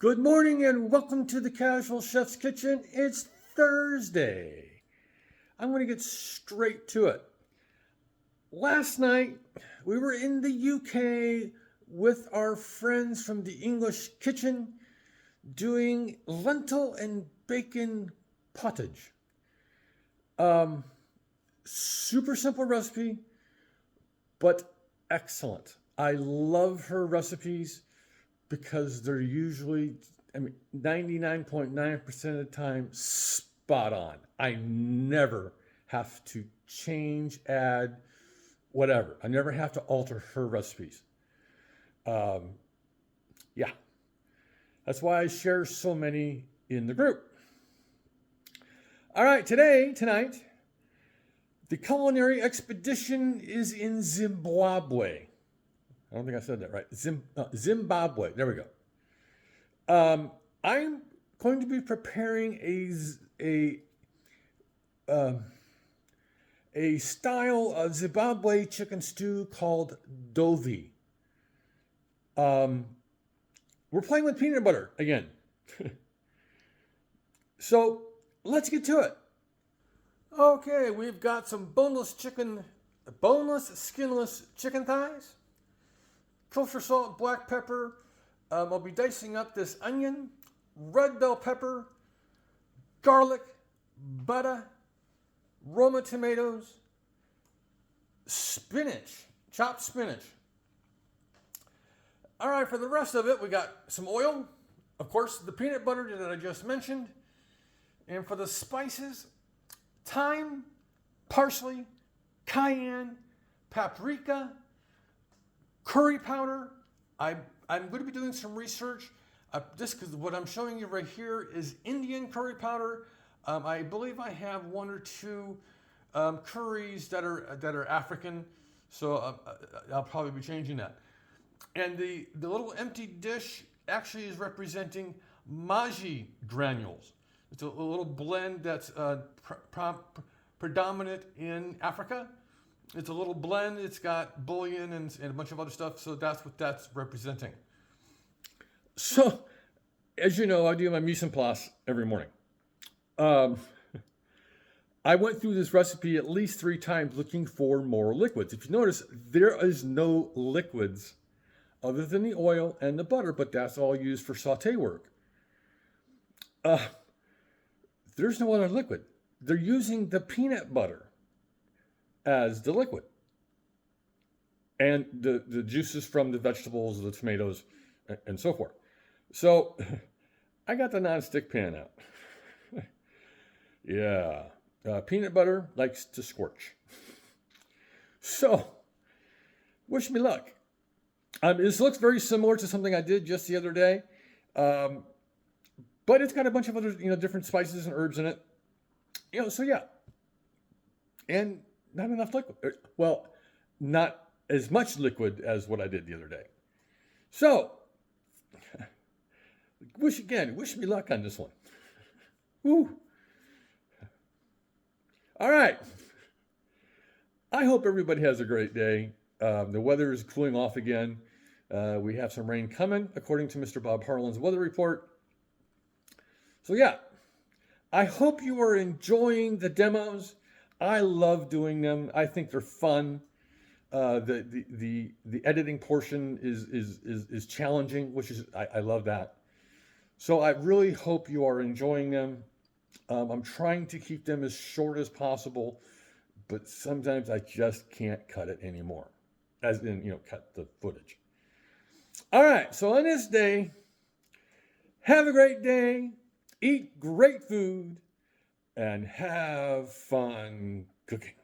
Good morning and welcome to the Casual Chef's Kitchen. It's Thursday. I'm going to get straight to it. Last night, we were in the UK with our friends from the English kitchen doing lentil and bacon potage. Super simple recipe, but excellent. I love her recipes because they're usually, 99.9% of the time, spot on. I never have to change, add, whatever. I never have to alter her recipes. Yeah. That's why I share so many in the group. All right, tonight, the Culinary Expedition is in Zimbabwe. I don't think I said that right. Zimbabwe. There we go. I'm going to be preparing a style of Zimbabwe chicken stew called Dovi. We're playing with peanut butter again. So let's get to it. Okay, we've got some boneless, skinless chicken thighs. Kosher salt, black pepper. I'll be dicing up this onion, red bell pepper, garlic, butter, Roma tomatoes, spinach, chopped spinach. All right, for the rest of it, we got some oil, of course, the peanut butter that I just mentioned. And for the spices, thyme, parsley, cayenne, paprika, curry powder. I'm going to be doing some research. Just because what I'm showing you right here is Indian curry powder. I believe I have one or two curries that are African, so I'll probably be changing that. And the little empty dish actually is representing maji granules. It's a little blend that's predominant in Africa. It's a little blend. It's got bouillon and a bunch of other stuff. So that's what that's representing. So, as you know, I do my mise en place every morning. I went through this recipe at least 3 times looking for more liquids. If you notice, there is no liquids other than the oil and the butter, but that's all used for saute work. There's no other liquid. They're using the peanut butter as the liquid. And the juices from the vegetables, the tomatoes, and so forth. So I got the nonstick pan out. Yeah. Peanut butter likes to scorch. So, wish me luck. This looks very similar to something I did just the other day. But it's got a bunch of other, different spices and herbs in it. So yeah. And not enough liquid. Well, not as much liquid as what I did the other day. So, wish me luck on this one. Woo. All right. I hope everybody has a great day. The weather is cooling off again. We have some rain coming, according to Mr. Bob Harlan's weather report. So yeah, I hope you are enjoying the demos. I love doing them. I think they're fun. The editing portion is challenging, which is I love that. So I really hope you are enjoying them. I'm trying to keep them as short as possible, but sometimes I just can't cut it anymore. As in, cut the footage. All right, so on this day, have a great day, eat great food, and have fun cooking.